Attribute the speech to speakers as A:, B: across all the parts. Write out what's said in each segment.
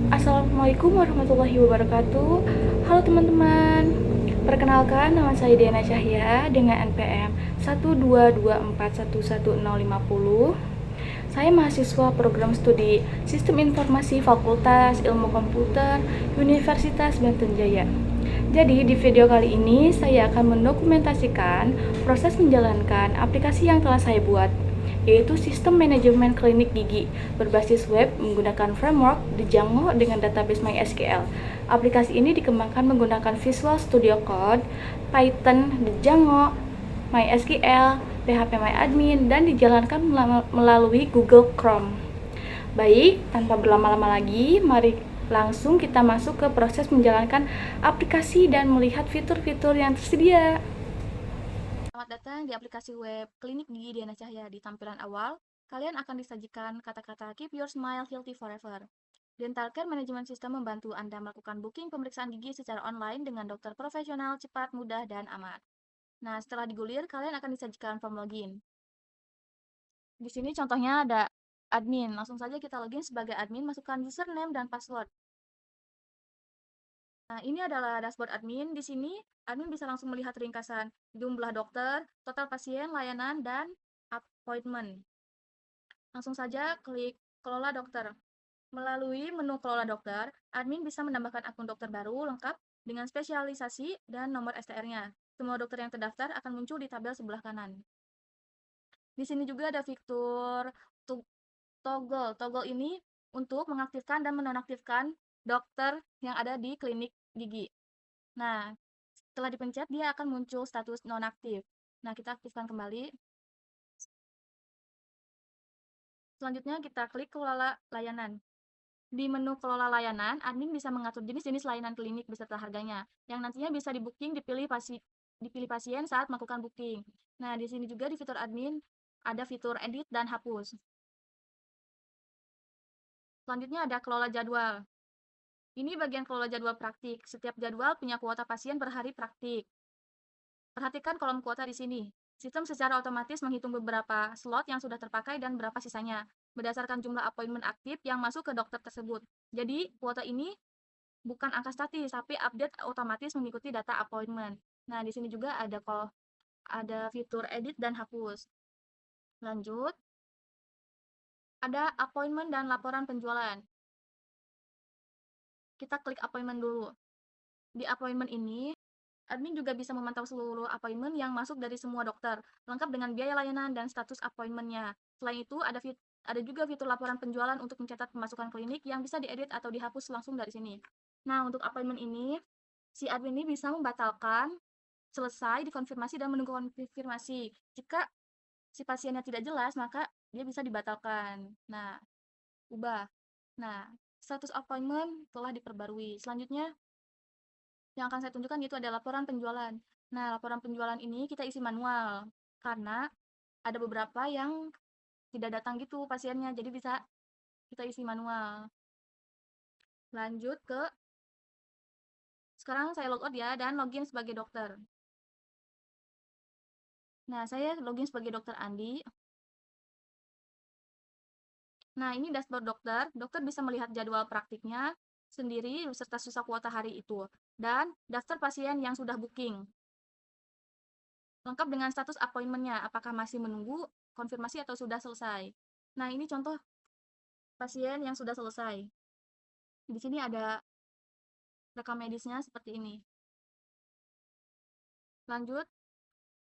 A: Assalamualaikum warahmatullahi wabarakatuh. Halo teman-teman. Perkenalkan, nama saya Diana Cahya dengan NPM 122411050. Saya mahasiswa program studi Sistem Informasi Fakultas Ilmu Komputer Universitas Banten Jaya. Jadi di video kali ini saya akan mendokumentasikan proses menjalankan aplikasi yang telah saya buat, yaitu sistem manajemen klinik gigi berbasis web menggunakan framework Django dengan database MySQL. Aplikasi ini dikembangkan menggunakan Visual Studio Code, Python, Django, MySQL, phpMyAdmin, dan dijalankan melalui Google Chrome. Baik, tanpa berlama-lama lagi, mari langsung kita masuk ke proses menjalankan aplikasi dan melihat fitur-fitur yang tersedia. Selamat datang di aplikasi web Klinik Gigi Diana Cahya. Di tampilan awal, kalian akan disajikan kata-kata Keep Your Smile Healthy Forever. Dental Care Management System membantu Anda melakukan booking pemeriksaan gigi secara online dengan dokter profesional, cepat, mudah, dan aman. Nah, setelah digulir, kalian akan disajikan form login. Di sini contohnya ada admin. Langsung saja kita login sebagai admin, masukkan username dan password. Nah, ini adalah dashboard admin. Di sini, admin bisa langsung melihat ringkasan jumlah dokter, total pasien, layanan, dan appointment. Langsung saja klik Kelola Dokter. Melalui menu Kelola Dokter, admin bisa menambahkan akun dokter baru lengkap dengan spesialisasi dan nomor STR-nya. Semua dokter yang terdaftar akan muncul di tabel sebelah kanan. Di sini juga ada fitur toggle. Toggle ini untuk mengaktifkan dan menonaktifkan dokter yang ada di klinik gigi. Nah, setelah dipencet, dia akan muncul status nonaktif. Nah, kita aktifkan kembali. Selanjutnya, kita klik Kelola Layanan. Di menu Kelola Layanan, admin bisa mengatur jenis-jenis layanan klinik beserta harganya, yang nantinya bisa di-booking dipilih pasien saat melakukan booking. Nah, di sini juga di fitur admin, ada fitur edit dan hapus. Selanjutnya ada kelola jadwal. Ini bagian kelola jadwal praktik. Setiap jadwal punya kuota pasien per hari praktik. Perhatikan kolom kuota di sini. Sistem secara otomatis menghitung beberapa slot yang sudah terpakai dan berapa sisanya, berdasarkan jumlah appointment aktif yang masuk ke dokter tersebut. Jadi, kuota ini bukan angka statis, tapi update otomatis mengikuti data appointment. Nah, di sini juga ada fitur edit dan hapus. Lanjut, ada appointment dan laporan penjualan. Kita klik appointment dulu. Di appointment ini, admin juga bisa memantau seluruh appointment yang masuk dari semua dokter, lengkap dengan biaya layanan dan status appointment-nya. Selain itu, ada juga fitur laporan penjualan untuk mencatat pemasukan klinik yang bisa diedit atau dihapus langsung dari sini. Nah, untuk appointment ini, si admin ini bisa membatalkan, selesai, dikonfirmasi, dan menunggu konfirmasi. Jika si pasiennya tidak jelas, maka dia bisa dibatalkan. Nah, ubah. Nah, status appointment telah diperbarui. Selanjutnya, yang akan saya tunjukkan yaitu ada laporan penjualan. Nah, laporan penjualan ini kita isi manual, karena ada beberapa yang tidak datang gitu pasiennya, jadi bisa kita isi manual. Lanjut ke, sekarang saya logout ya, dan login sebagai dokter. Nah, saya login sebagai dokter Andi. Nah, ini dashboard dokter. Dokter bisa melihat jadwal praktiknya sendiri beserta sisa kuota hari itu, dan daftar pasien yang sudah booking. Lengkap dengan status appointment-nya, apakah masih menunggu konfirmasi atau sudah selesai. Nah, ini contoh pasien yang sudah selesai. Di sini ada rekam medisnya seperti ini. Lanjut,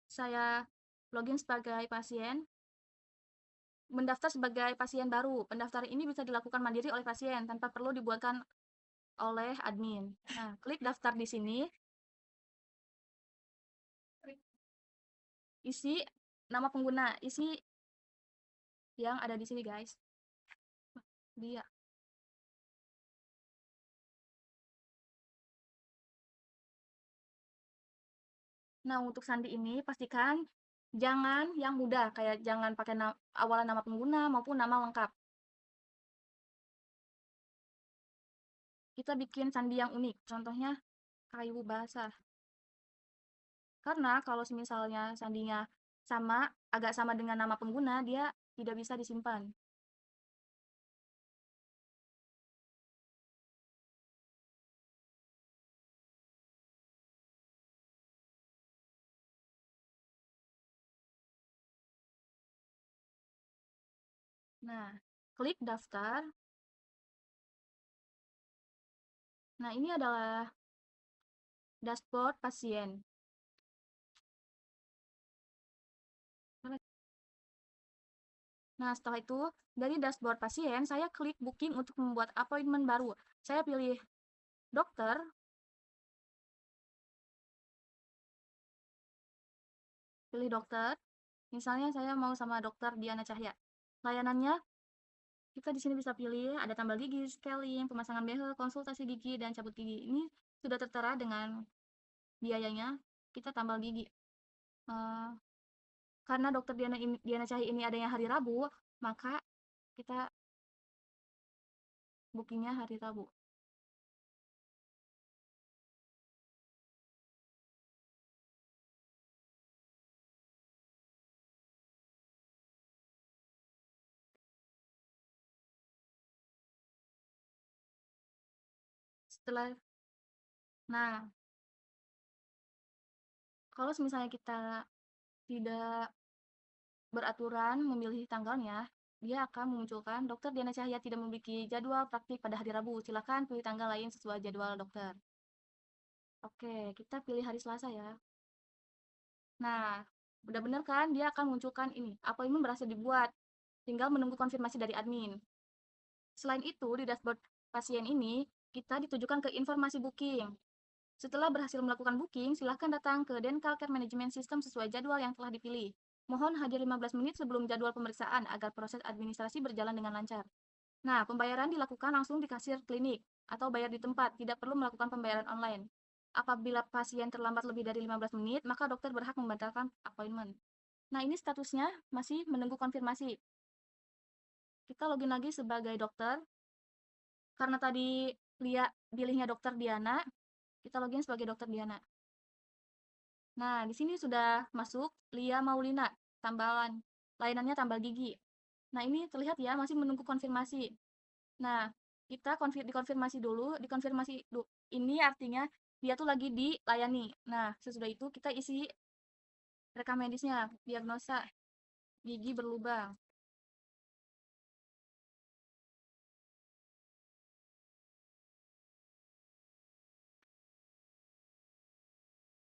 A: saya login sebagai pasien, mendaftar sebagai pasien baru. Pendaftaran ini bisa dilakukan mandiri oleh pasien tanpa perlu dibuatkan oleh admin. Nah, klik daftar di sini, isi nama pengguna, isi yang ada di sini, guys. Dia. Nah, untuk sandi ini pastikan jangan yang mudah, kayak jangan pakai awalan nama pengguna maupun nama lengkap. Kita bikin sandi yang unik, contohnya kayu basah. Karena kalau misalnya sandinya agak sama dengan nama pengguna, dia tidak bisa disimpan. Nah, klik daftar. Nah, ini adalah dashboard pasien. Nah, setelah itu, dari dashboard pasien, saya klik booking untuk membuat appointment baru. Saya pilih dokter, misalnya saya mau sama dokter Diana Cahya. Layanannya, kita di sini bisa pilih ada tambal gigi, scaling, pemasangan behel, konsultasi gigi, dan cabut gigi. Ini sudah tertera dengan biayanya, kita tambal gigi. Eh, karena dokter Diana Cahya ini adanya hari Rabu, maka kita bookingnya hari Rabu. Setelah, nah, kalau misalnya kita tidak beraturan memilih tanggalnya, dia akan memunculkan dokter Diana Cahya tidak memiliki jadwal praktik pada hari Rabu. Silakan pilih tanggal lain sesuai jadwal dokter. Oke, kita pilih hari Selasa ya. Nah, udah bener kan? Dia akan munculkan ini. Appointment berhasil dibuat. Tinggal menunggu konfirmasi dari admin. Selain itu, di dashboard pasien ini, kita ditujukan ke informasi booking. Setelah berhasil melakukan booking, silahkan datang ke Dental Care Management System sesuai jadwal yang telah dipilih. Mohon hadir 15 menit sebelum jadwal pemeriksaan agar proses administrasi berjalan dengan lancar. Nah, pembayaran dilakukan langsung di kasir klinik atau bayar di tempat, tidak perlu melakukan pembayaran online. Apabila pasien terlambat lebih dari 15 menit, maka dokter berhak membatalkan appointment. Nah, ini statusnya masih menunggu konfirmasi. Kita login lagi sebagai dokter. Karena tadi lihat pilihnya dokter Diana, kita login sebagai dokter Diana. Nah, di sini sudah masuk Lia Maulina, tambalan. Layanannya tambal gigi. Nah, ini terlihat ya, masih menunggu konfirmasi. Nah, kita dikonfirmasi dulu, ini artinya dia tuh lagi dilayani. Nah, sesudah itu kita isi rekam medisnya, diagnosa gigi berlubang.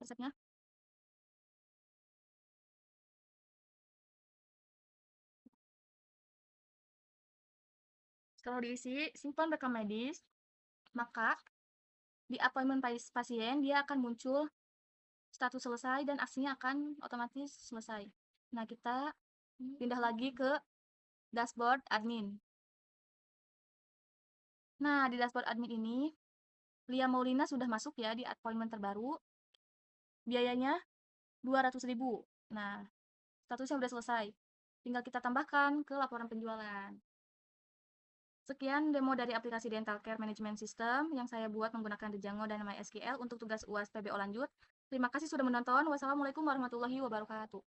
A: Resepnya. Setelah diisi, simpan rekam medis, maka di appointment pasien dia akan muncul status selesai dan aksinya akan otomatis selesai. Nah, kita pindah lagi ke dashboard admin. Nah, di dashboard admin ini, Lia Maulina sudah masuk ya di appointment terbaru. Biayanya 200.000. Nah, statusnya sudah selesai. Tinggal kita tambahkan ke laporan penjualan. Sekian demo dari aplikasi Dental Care Management System yang saya buat menggunakan Django dan MySQL untuk tugas UAS PBO lanjut. Terima kasih sudah menonton. Wassalamualaikum warahmatullahi wabarakatuh.